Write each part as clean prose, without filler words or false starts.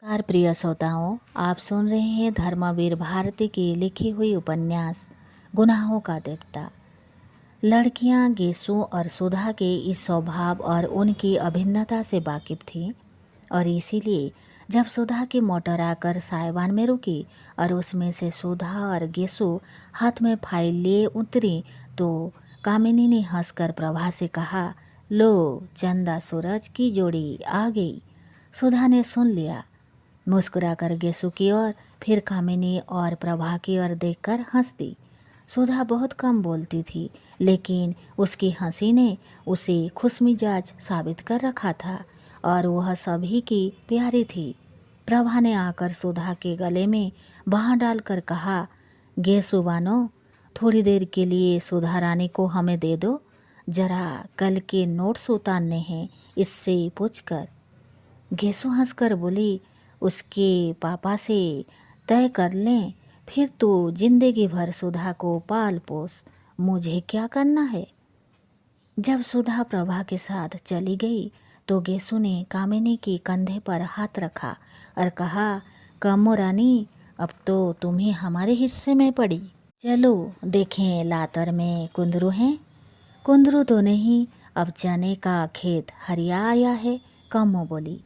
नमस्कार प्रिय श्रोताओं, आप सुन रहे हैं धर्मवीर भारती की लिखी हुई उपन्यास गुनाहों का देवता। लड़कियां गेसु और सुधा के इस स्वभाव और उनकी अभिन्नता से वाकिफ थीं और इसीलिए जब सुधा की मोटर आकर साइवान में रुकी और उसमें से सुधा और गेसु हाथ में फाइल लिए उतरी तो कामिनी ने हंसकर प्रभा से कहा, लो चंदा सूरज की जोड़ी आ गई। सुधा ने सुन लिया, मुस्कुराकर गेसु की ओर, फिर कामिनी और प्रभा की ओर देखकर हंस दी। सुधा बहुत कम बोलती थी, लेकिन उसकी हंसी ने उसे खुशमिजाज साबित कर रखा था और वह सभी की प्यारी थी। प्रभा ने आकर सुधा के गले में बाँह डालकर कहा, गेसु बानो, थोड़ी देर के लिए सुधा रानी को हमें दे दो, जरा कल के नोट्स उतारने हैं इससे पूछकर। गेसु हंसकर बोली, उसके पापा से तय कर लें, फिर तो जिंदगी भर सुधा को पाल पोस, मुझे क्या करना है। जब सुधा प्रभा के साथ चली गई तो गेसु ने कामिनी के कंधे पर हाथ रखा और कहा, कमो रानी, अब तो तुम्हें हमारे हिस्से में पड़ी। चलो देखें लातर में कुंदरू हैं। कुंदरू तो नहीं, अब चने का खेत हरिया आया है, कमो बोली।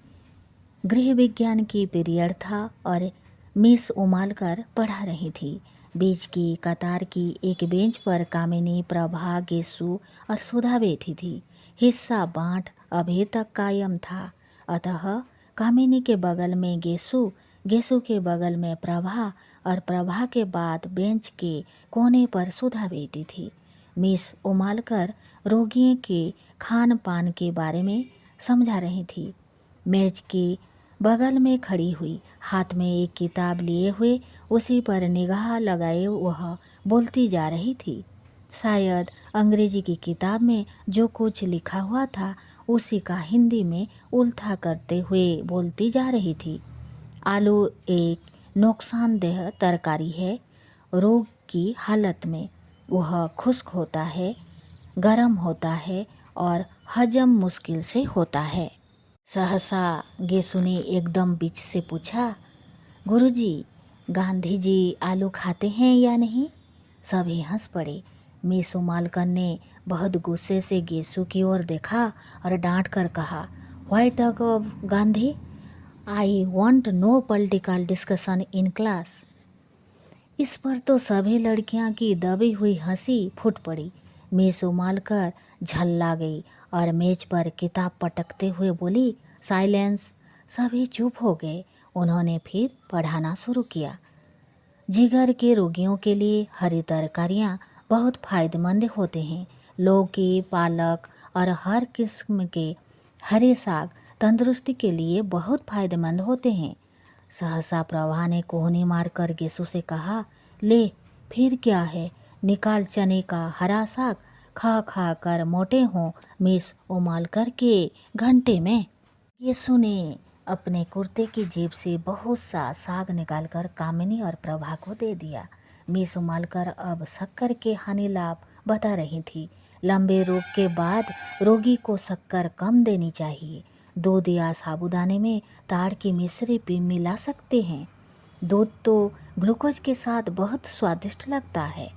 गृह विज्ञान की पीरियड था और मिस उमालकर पढ़ा रही थी। बीच की कतार की एक बेंच पर कामिनी, प्रभा, गेसु और सुधा बैठी थी। हिस्सा बांट अभी तक कायम था, अतः कामिनी के बगल में गेसु, गेसु के बगल में प्रभा और प्रभा के बाद बेंच के कोने पर सुधा बैठी थी। मिस उमालकर रोगियों के खान पान के बारे में समझा रही थी। मेज के बगल में खड़ी हुई, हाथ में एक किताब लिए हुए उसी पर निगाह लगाए वह बोलती जा रही थी। शायद अंग्रेजी की किताब में जो कुछ लिखा हुआ था उसी का हिंदी में उल्था करते हुए बोलती जा रही थी। आलू एक नुकसानदेह तरकारी है। रोग की हालत में वह खुश्क होता है, गर्म होता है और हजम मुश्किल से होता है। सहसा गेसु ने एकदम बीच से पूछा, गुरुजी, गांधी जी आलू खाते हैं या नहीं? सभी हंस पड़े। मिस उमालकर ने बहुत गुस्से से गेसु की ओर देखा और डांट कर कहा, why talk of Gandhi? I want no political discussion in class. इस पर तो सभी लड़कियां की दबी हुई हंसी फूट पड़ी। मिस उमालकर झल्ला गई और मेज पर किताब पटकते हुए बोली, साइलेंस। सभी चुप हो गए। उन्होंने फिर पढ़ाना शुरू किया। जिगर के रोगियों के लिए हरी तरकारियां बहुत फायदेमंद होते हैं। लौकी, पालक और हर किस्म के हरे साग तंदुरुस्ती के लिए बहुत फायदेमंद होते हैं। सहसा प्रभा ने कोहनी मारकर गेसु से कहा, ले फिर क्या है, निकाल चने का हरा साग, खा खा कर मोटे हों मिस उमालकर के घंटे में। गेसु ने अपने कुर्ते की जेब से बहुत सा साग निकालकर कामिनी और प्रभा को दे दिया। मिस उमालकर अब शक्कर के हानि लाभ बता रही थी। लंबे रोग के बाद रोगी को शक्कर कम देनी चाहिए। दूध या साबुदाने में ताड़ की मिश्री भी मिला सकते हैं। दूध तो ग्लूकोज के साथ बहुत स्वादिष्ट लगता है।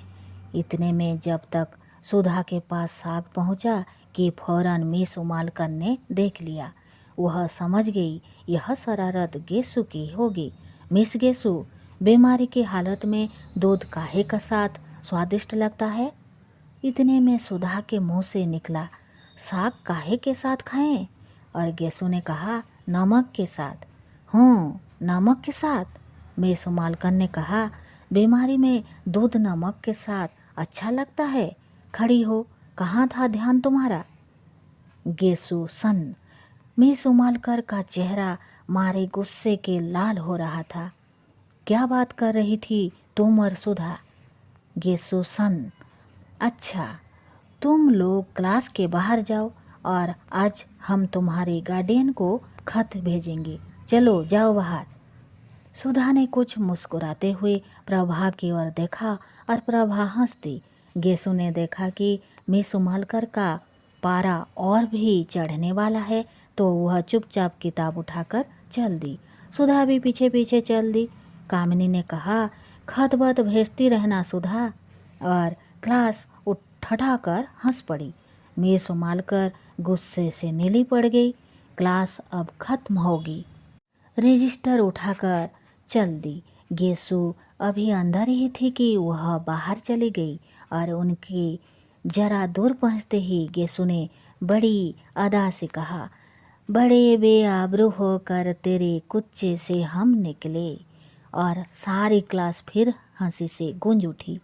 इतने में जब तक सुधा के पास साग पहुंचा कि फौरन मिस उमालकर ने देख लिया। वह समझ गई यह शरारत गेसु की होगी। मिस गेसु, बीमारी की हालत में दूध काहे का साथ स्वादिष्ट लगता है? इतने में सुधा के मुंह से निकला, साग काहे के साथ खाएं? और गेसु ने कहा, नमक के साथ। नमक के साथ। मिस उमालकर ने कहा, बीमारी में दूध नमक के साथ अच्छा लगता है? खड़ी हो, कहाँ था ध्यान तुम्हारा? गेसु सन। मिस उमालकर का चेहरा मारे गुस्से के लाल हो रहा था। क्या बात कर रही थी तुम और सुधा? गेसु सन। अच्छा, तुम लोग क्लास के बाहर जाओ और आज हम तुम्हारे गार्डियन को खत भेजेंगे। चलो जाओ बाहर। सुधा ने कुछ मुस्कुराते हुए प्रभा की ओर देखा और प्रभा हंस दी। गेसु ने देखा कि मिस उमालकर का पारा और भी चढ़ने वाला है तो वह चुपचाप किताब उठाकर चल दी। सुधा भी पीछे पीछे चल दी। कामिनी ने कहा, खत बत भेजती रहना सुधा, और क्लास उठठाकर हंस पड़ी। मेज संभाल कर गुस्से से नीली पड़ गई। क्लास अब खत्म होगी। रजिस्टर उठाकर चल दी। गेसु अभी अंदर ही थी कि वह बाहर चली गई और उनकी जरा दूर पहुँचते ही गेसु ने बड़ी अदा से कहा, बड़े बेआबरू होकर तेरे कुच्चे से हम निकले। और सारी क्लास फिर हंसी से गूंज उठी।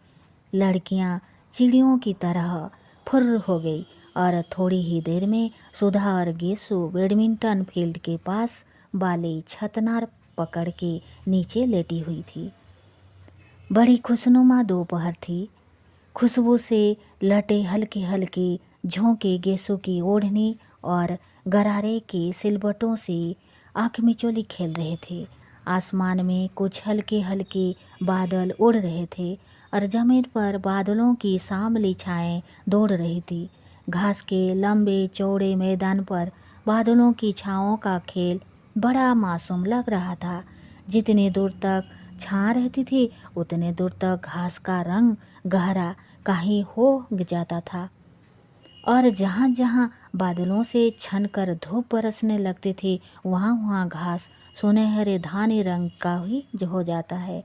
लड़कियां चिड़ियों की तरह फुर्र हो गई और थोड़ी ही देर में सुधा और गेसु बैडमिंटन फील्ड के पास वाली छतनार पकड़ के नीचे लेटी हुई थी। बड़ी खुशनुमा दोपहर थी। खुशबू से लटे हल्के हल्के झोंके गेसों की ओढ़नी और गरारे के सिलबटों से आँख मिचोली खेल रहे थे। आसमान में कुछ हल्के हल्के बादल उड़ रहे थे और जमीन पर बादलों की सांवली छाएं दौड़ रही थी। घास के लंबे चौड़े मैदान पर बादलों की छाओं का खेल बड़ा मासूम लग रहा था। जितनी दूर तक छां रहती थी उतने दूर तक घास का रंग गहरा काही हो जाता था और जहाँ जहाँ बादलों से छन कर धूप बरसने लगती थी वहाँ वहाँ घास सुनहरे धानी रंग का ही हो जाता है।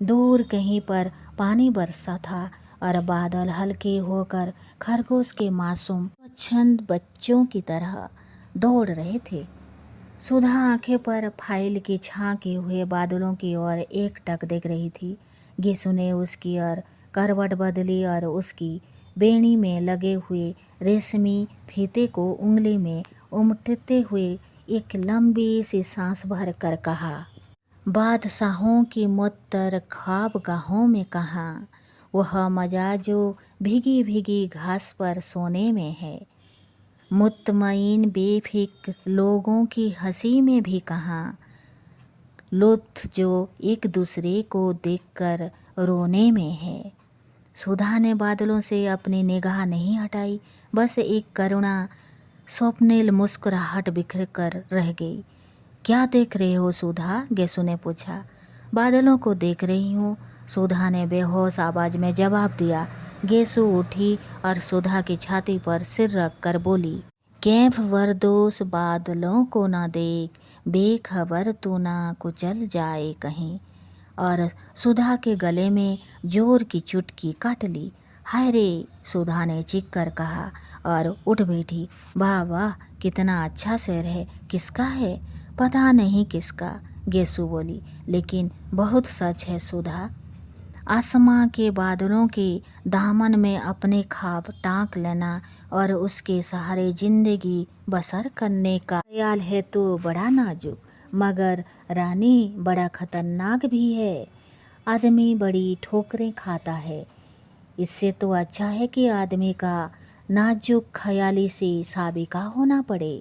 दूर कहीं पर पानी बरसा था और बादल हल्के होकर खरगोश के मासूम स्वच्छंद बच्चों की तरह दौड़ रहे थे। सुधा आंखें पर फाइल की झांके हुए बादलों की ओर एकटक देख रही थी। गेसु ने उसकी ओर करवट बदली और उसकी बेणी में लगे हुए रेशमी फीते को उंगली में उमटते हुए एक लंबी सी सांस भर कर कहा, बादशाहों की मुत्तर ख्वाबगाहों में कहाँ, वह मजा जो भीगी भीगी घास पर सोने में है। मुतमईन बेफिक्र लोगों की हंसी में भी कहाँ, लुत्फ जो एक दूसरे को देखकर रोने में है। सुधा ने बादलों से अपनी निगाह नहीं हटाई, बस एक करुणा स्वप्निल मुस्कुराहट बिखर कर रह गई। क्या देख रहे हो सुधा? गेसु ने पूछा। बादलों को देख रही हूँ, सुधा ने बेहोश आवाज में जवाब दिया। गेसु उठी और सुधा की छाती पर सिर रख कर बोली, कैफ वरदोस बादलों को न देख, बेखबर तू ना कुचल जाए कहीं। और सुधा के गले में जोर की चुटकी काट ली। हाय रे, सुधा ने चीख कर कहा और उठ बैठी। वाह वाह, कितना अच्छा शेर है। किसका है? पता नहीं किसका, गेसु बोली, लेकिन बहुत सच है सुधा। आसमां के बादलों के दामन में अपने ख्वाब टांक लेना और उसके सहारे जिंदगी बसर करने का ख्याल है तो बड़ा नाजुक, मगर रानी बड़ा खतरनाक भी है। आदमी बड़ी ठोकरें खाता है। इससे तो अच्छा है कि आदमी का नाजुक ख्याली से साबिका होना पड़े।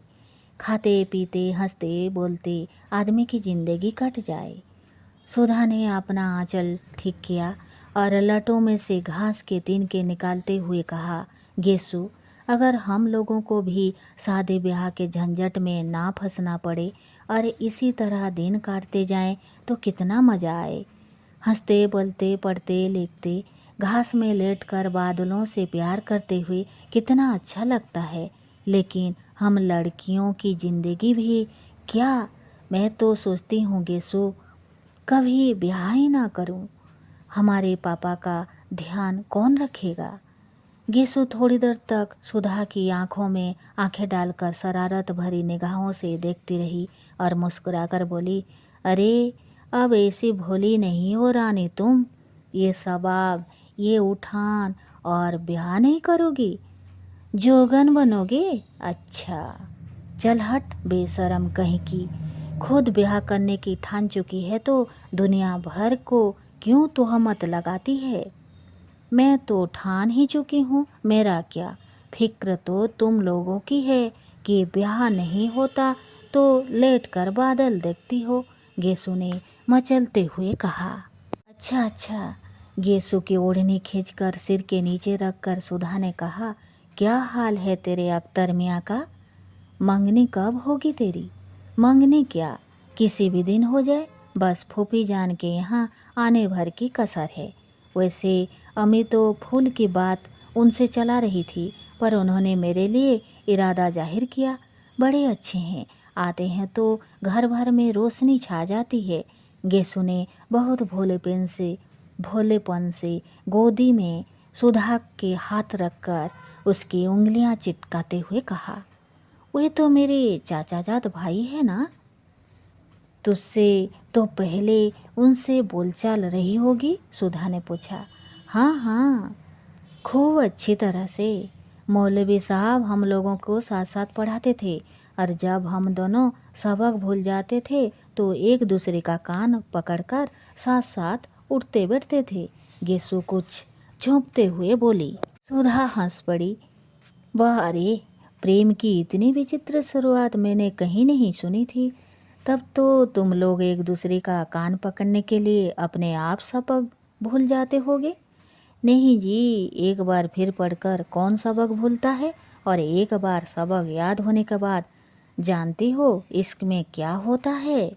खाते पीते हंसते बोलते आदमी की जिंदगी कट जाए। सुधा ने अपना आंचल ठीक किया और लटों में से घास के तिनके निकालते हुए कहा, गेसु, अगर हम लोगों को भी शादी ब्याह के झंझट में ना फंसना पड़े और इसी तरह दिन काटते जाएं तो कितना मज़ा आए। हंसते बोलते पढ़ते लिखते घास में लेटकर बादलों से प्यार करते हुए कितना अच्छा लगता है। लेकिन हम लड़कियों की ज़िंदगी भी क्या, मैं तो सोचती हूँ गेसु, कभी ब्याह ही ना करूं। हमारे पापा का ध्यान कौन रखेगा? गेसु थोड़ी देर तक सुधा की आंखों में आंखें डालकर शरारत भरी निगाहों से देखती रही और मुस्कुराकर बोली, अरे अब ऐसी भोली नहीं हो रानी तुम। ये सवाब, ये उठान और ब्याह नहीं करोगी? जोगन बनोगे? अच्छा, चल हट बेशरम कहीं की। खुद ब्याह करने की ठान चुकी है तो दुनिया भर को क्यों तोहमत लगाती है? मैं तो ठान ही चुकी हूँ, मेरा क्या। फिक्र तो तुम लोगों की है कि ब्याह नहीं होता तो लेट कर बादल देखती हो, गेसु ने मचलते हुए कहा। अच्छा अच्छा, गेसु की ओढ़नी खींचकर सिर के नीचे रखकर सुधा ने कहा, क्या हाल है तेरे अख्तर मियाँ का? मंगनी कब होगी तेरी? मंगनी क्या, किसी भी दिन हो जाए, बस फूफी जान के यहाँ आने भर की कसर है। वैसे अम्मी तो फूल की बात उनसे चला रही थी, पर उन्होंने मेरे लिए इरादा जाहिर किया। बड़े अच्छे हैं, आते हैं तो घर भर में रोशनी छा जाती है। गेसु ने बहुत भोलेपन से गोदी में सुधा के हाथ रखकर उसकी उंगलियां चिटकाते हुए कहा, वे तो मेरे चाचाजाद भाई है ना? तुझसे तो पहले उनसे बोलचाल रही होगी? सुधा ने पूछा। हाँ हाँ, खूब अच्छी तरह से। मौलवी साहब हम लोगों को साथ साथ पढ़ाते थे, और जब हम दोनों सबक भूल जाते थे तो एक दूसरे का कान पकड़कर साथ साथ उठते बैठते थे। गेसु कुछ झोंकते हुए बोली। सुधा हंस पड़ी। वाह, अरे प्रेम की इतनी विचित्र शुरुआत मैंने कहीं नहीं सुनी थी। तब तो तुम लोग एक दूसरे का कान पकड़ने के लिए अपने आप सबक भूल जाते होगे। नहीं जी, एक बार फिर पढ़कर कौन सबक भूलता है, और एक बार सबक याद होने के बाद। जानती हो इश्क में क्या होता है?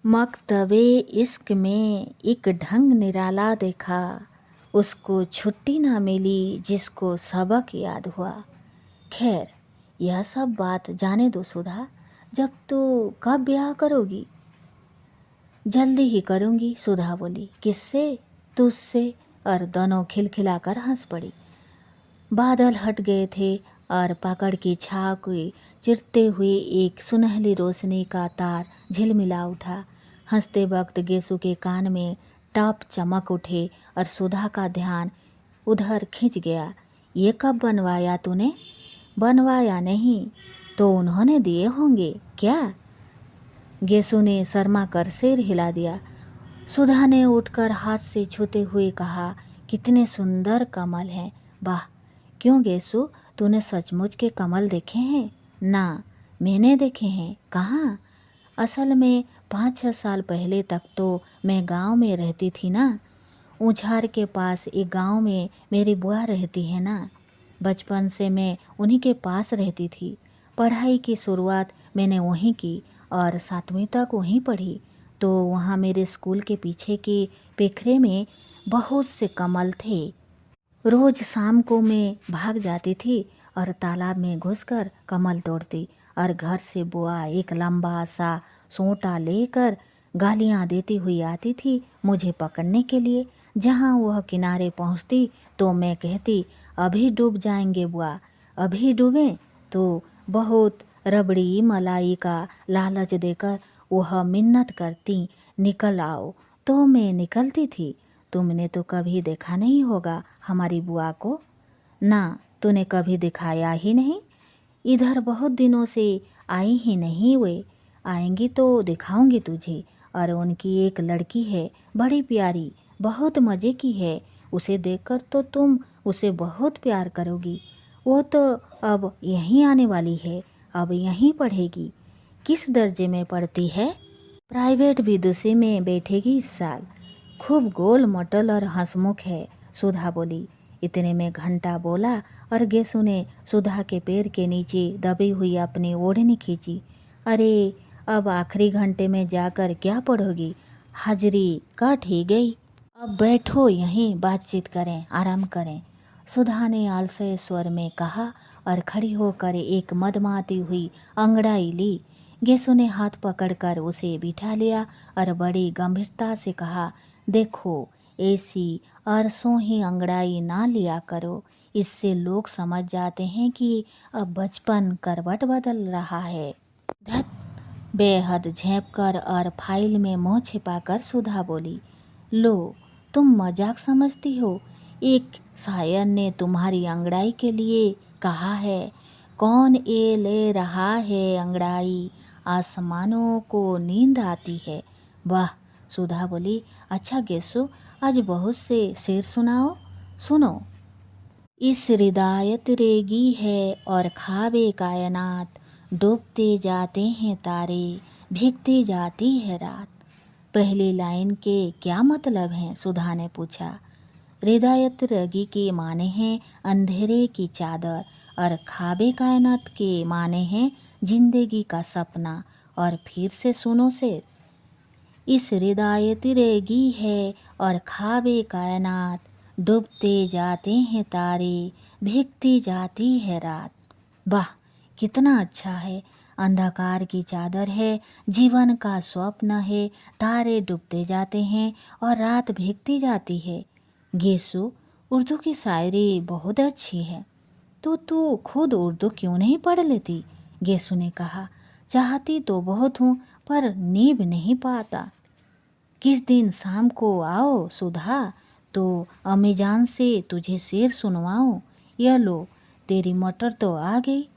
मकतबे इश्क में एक ढंग निराला देखा, उसको छुट्टी ना मिली जिसको सबक याद हुआ। खैर, यह सब बात जाने दो सुधा। जब तू कब ब्याह करोगी? जल्दी ही करूँगी, सुधा बोली। किससे? तुझसे। और दोनों खिलखिलाकर हंस पड़ी। बादल हट गए थे और पकड़ की छाव को चिरते हुए एक सुनहली रोशनी का तार झिलमिला उठा। हंसते वक्त गेसु के कान में टॉप चमक उठे और सुधा का ध्यान उधर खिंच गया। ये कब बनवाया तूने? बनवाया नहीं तो उन्होंने दिए होंगे क्या? गेसु ने शर्मा कर सिर हिला दिया। सुधा ने उठकर हाथ से छूते हुए कहा, कितने सुंदर कमल हैं। वाह! क्यों गेसु, तूने सचमुच के कमल देखे हैं? ना, मैंने देखे हैं। कहाँ? असल में 5-6 साल पहले तक तो मैं गांव में रहती थी ना। ऊंझार के पास एक गांव में मेरी बुआ रहती है ना। बचपन से मैं उन्हीं के पास रहती थी। पढ़ाई की शुरुआत मैंने वहीं की और 7वीं तक वहीं पढ़ी। तो वहाँ मेरे स्कूल के पीछे के पेखरे में बहुत से कमल थे। रोज शाम को मैं भाग जाती थी और तालाब में घुसकर कमल तोड़ती, और घर से बुआ एक लंबा सा सोंटा लेकर गालियाँ देती हुई आती थी मुझे पकड़ने के लिए। जहाँ वह किनारे पहुँचती तो मैं कहती, अभी डूब जाएंगे बुआ, अभी डूबें। तो बहुत रबड़ी मलाई का लालच देकर वह मिन्नत करती, निकल आओ। तो मैं निकलती थी। तुमने तो कभी देखा नहीं होगा हमारी बुआ को? ना, तूने कभी दिखाया ही नहीं। इधर बहुत दिनों से आई ही नहीं वे। आएंगी तो दिखाऊंगी तुझे। और उनकी एक लड़की है, बड़ी प्यारी, बहुत मज़े की है। उसे देखकर तो तुम उसे बहुत प्यार करोगी। वो तो अब यहीं आने वाली है, अब यहीं पढ़ेगी। किस दर्जे में पढ़ती है? प्राइवेट विदुषी में बैठेगी इस साल। खूब गोल मटोल और हंसमुख है, सुधा बोली। इतने में घंटा बोला और गेसु ने सुधा के पैर के नीचे दबी हुई अपनी ओढ़नी खींची। अरे, अब आखिरी घंटे में जाकर क्या पढ़ोगी? हाजिरी कट ही गई। अब बैठो यहीं, बातचीत करें, आराम करें, सुधा ने आलस्य स्वर में कहा और खड़ी होकर एक मदमाती हुई अंगड़ाई ली। गेसु ने हाथ पकड़कर उसे बिठा लिया और बड़ी गंभीरता से कहा, देखो, ऐसी अरसों ही अंगड़ाई ना लिया करो। इससे लोग समझ जाते हैं कि अब बचपन करवट बदल रहा है। धत! बेहद झेंपकर और फाइल में मुंह छिपाकर सुधा बोली। लो, तुम मजाक समझती हो? एक शायर ने तुम्हारी अंगड़ाई के लिए कहा है, कौन ये ले रहा है अंगड़ाई, आसमानों को नींद आती है। वाह! सुधा बोली। अच्छा गेसु, आज बहुत से शेर सुनाओ। सुनो। इस रिदायत रेगी है और ख्वाबे कायनात, डूबते जाते हैं तारे, भीगती जाती है रात। पहली लाइन के क्या मतलब हैं? सुधा ने पूछा। रिदायत रगी के माने हैं अंधेरे की चादर, और ख्वाबे कायनात के माने हैं जिंदगी का सपना। और फिर से सुनो शेर। इस रिदायत रेगी है और खाबे कायनात, डूबते जाते हैं तारे, भीगती जाती है रात। वाह, कितना अच्छा है। अंधकार की चादर है, जीवन का स्वप्न है, तारे डूबते जाते हैं और रात भीगती जाती है। गेसु, उर्दू की शायरी बहुत अच्छी है। तो तू खुद उर्दू क्यों नहीं पढ़ लेती? गेसु ने कहा। चाहती तो बहुत हूँ, पर नींव नहीं पाता। किस दिन शाम को आओ सुधा, तो अम्मीजान से तुझे शेर सुनवाऊं। यह लो, तेरी मटर तो आ गई।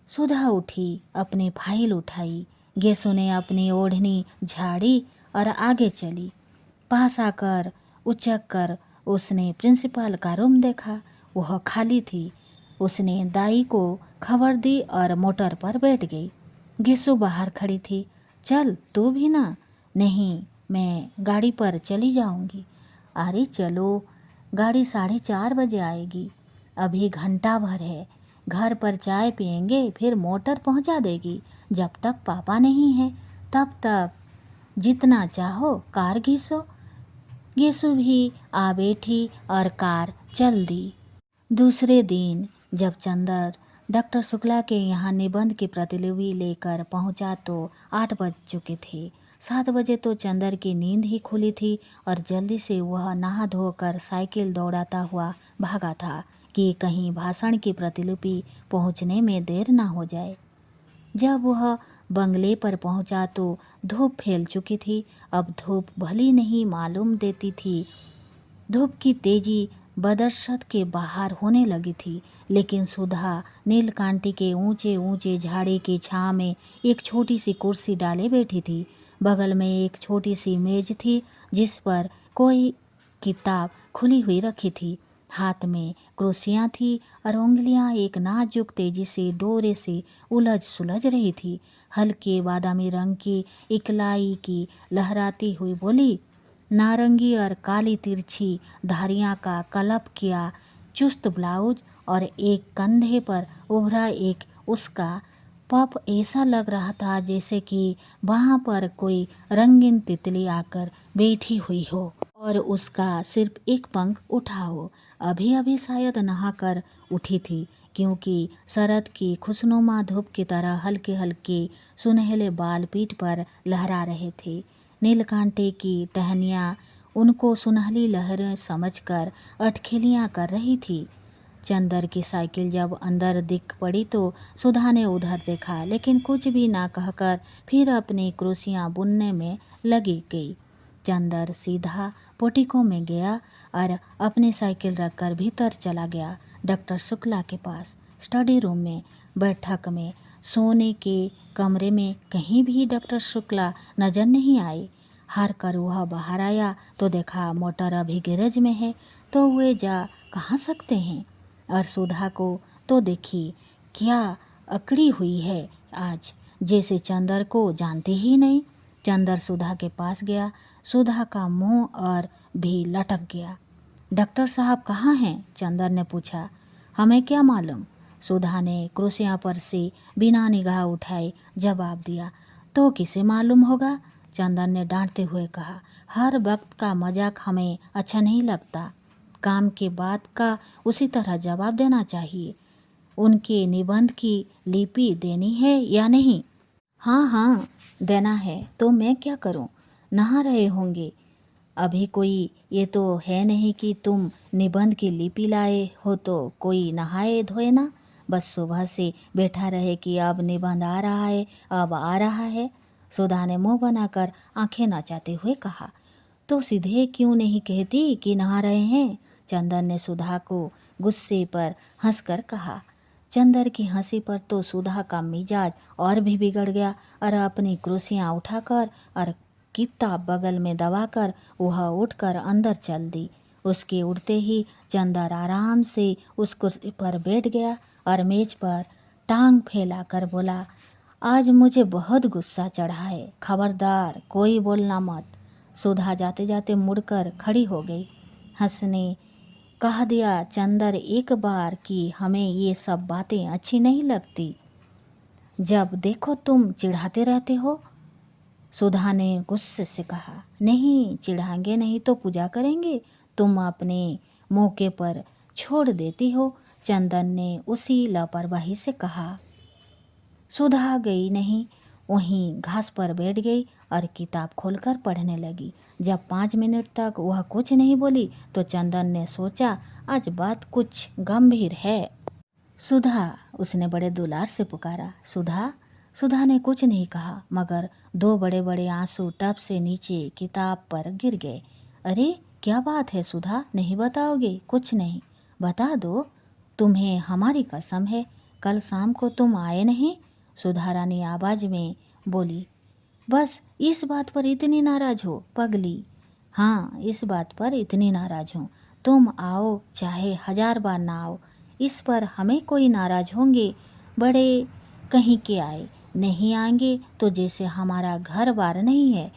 सुधा उठी, अपनी फाइल उठाई। गेसु ने अपनी ओढ़नी झाड़ी और आगे चली। पास आकर उचक कर उसने प्रिंसिपल का रूम देखा। वह खाली थी। उसने दाई को खबर दी और मोटर पर बैठ गई। गेसु बाहर खड़ी थी। चल तू भी ना। नहीं, मैं गाड़ी पर चली जाऊंगी। अरे चलो, गाड़ी 4:30 बजे आएगी। अभी घंटा भर है। घर पर चाय पियेंगे, फिर मोटर पहुंचा देगी। जब तक पापा नहीं है तब तक जितना चाहो कार घिसो। गेसु भी आ बैठी और कार चल दी। दूसरे दिन जब चंदर डॉक्टर शुक्ला के यहाँ निबंध की प्रतिलिपि लेकर पहुँचा तो 8 बज चुके थे। 7 बजे तो चंदर की नींद ही खुली थी और जल्दी से वह नहा धोकर साइकिल दौड़ाता हुआ भागा था कि कहीं भाषण की प्रतिलिपि पहुँचने में देर ना हो जाए। जब वह बंगले पर पहुंचा तो धूप फैल चुकी थी। अब धूप भली नहीं मालूम देती थी। धूप की तेजी बदरशत के बाहर होने लगी थी, लेकिन सुधा नीलकांठी के ऊंचे ऊंचे झाड़ी की छांव में एक छोटी सी कुर्सी डाले बैठी थी। बगल में एक छोटी सी मेज थी जिस पर कोई किताब खुली हुई रखी थी। हाथ में क्रोसियाँ थी और उंगलियां एक नाजुक तेजी से डोरे से उलझ सुलझ रही थी। हल्के बादामी रंग की इकलाई की लहराती हुई बोली, नारंगी और काली तिरछी धारियाँ का कलप किया चुस्त ब्लाउज और एक कंधे पर उभरा एक उसका पप ऐसा लग रहा था जैसे कि वहाँ पर कोई रंगीन तितली आकर बैठी हुई हो और उसका सिर्फ एक पंख उठा हो। अभी अभी शायद नहाकर उठी थी, क्योंकि शरद की खुशनुमा धूप की तरह हल्के हल्के सुनहले बाल पीठ पर लहरा रहे थे। नीलकांठे की टहनियाँ उनको सुनहली लहरें समझकर अटखेलियाँ कर रही थी। चंदर की साइकिल जब अंदर दिख पड़ी तो सुधा ने उधर देखा, लेकिन कुछ भी ना कहकर फिर अपनी क्रोशियाँ बुनने में लगी गई। चंदर सीधा पोटिको में गया और अपनी साइकिल रखकर भीतर चला गया। डॉक्टर शुक्ला के पास स्टडी रूम में, बैठक में, सोने के कमरे में कहीं भी डॉक्टर शुक्ला नजर नहीं आए। हार कर वह बाहर आया तो देखा मोटर अभी गैरेज में है, तो वे जा कहाँ सकते हैं। और सुधा को तो देखी, क्या अकड़ी हुई है आज, जैसे चंदर को जानती ही नहीं। चंदर सुधा के पास गया। सुधा का मुंह और भी लटक गया। डॉक्टर साहब कहाँ हैं? चंदर ने पूछा। हमें क्या मालूम, सुधा ने क्रोशिया पर से बिना निगाह उठाए जवाब दिया। तो किसे मालूम होगा? चंदर ने डांटते हुए कहा। हर वक्त का मजाक हमें अच्छा नहीं लगता। काम के बाद का उसी तरह जवाब देना चाहिए। उनके निबंध की लिपि देनी है या नहीं? हाँ हाँ, देना है। तो मैं क्या करूं? नहा रहे होंगे। अभी कोई ये तो है नहीं कि तुम निबंध की लिपि लाए हो तो कोई नहाए धोए ना। बस सुबह से बैठा रहे कि अब निबंध आ रहा है, अब आ रहा है। सुधा ने मुंह बनाकर आंखें नचाते हुए कहा। तो सीधे क्यों नहीं कहती कि नहा रहे हैं? चंदर ने सुधा को गुस्से पर हंसकर कहा। चंदर की हंसी पर तो सुधा का मिजाज और भी बिगड़ गया और अपनी कुर्सियाँ उठाकर और किताब बगल में दबाकर वह उठकर अंदर चल दी। उसके उठते ही चंदर आराम से उस कुर्सी पर बैठ गया और मेज पर टांग फैलाकर बोला, आज मुझे बहुत गुस्सा चढ़ा है। खबरदार कोई बोलना मत। सुधा जाते जाते मुड़कर खड़ी हो गई। हंसने कह दिया चंदर एक बार कि हमें ये सब बातें अच्छी नहीं लगती। जब देखो तुम चिढ़ाते रहते हो। सुधा ने गुस्से से कहा, नहीं चिढ़ाएंगे नहीं तो पूजा करेंगे, तुम अपने मौके पर छोड़ देती हो। चंदन ने उसी लापरवाही से कहा। सुधा गई नहीं, वहीं घास पर बैठ गई और किताब खोलकर पढ़ने लगी। जब 5 मिनट तक वह कुछ नहीं बोली तो चंदन ने सोचा, आज बात कुछ गंभीर है। सुधा, उसने बड़े दुलार से पुकारा। सुधा। सुधा ने कुछ नहीं कहा, मगर 2 बड़े-बड़े आंसू टप से नीचे किताब पर गिर गए। अरे क्या बात है सुधा, नहीं बताओगे? कुछ नहीं। बता दो, तुम्हें हमारी कसम है, कल शाम को तुम आए नहीं। सुधा रानी आवाज में बोली। बस इस बात पर इतनी नाराज हो पगली? हाँ, इस बात पर इतनी नाराज हूँ। तुम आओ चाहे 1000 बार ना आओ, इस पर हमें कोई नाराज होंगे? बड़े कहीं के आए, नहीं आएंगे तो जैसे हमारा घर बार नहीं है।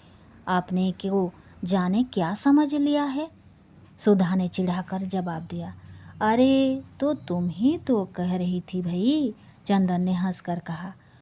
आपने क्यों जाने क्या समझ लिया है? सुधा ने चिढ़ाकर जवाब दिया। अरे तो तुम ही तो कह रही थी भई, चंदन ने हंसकर कहा।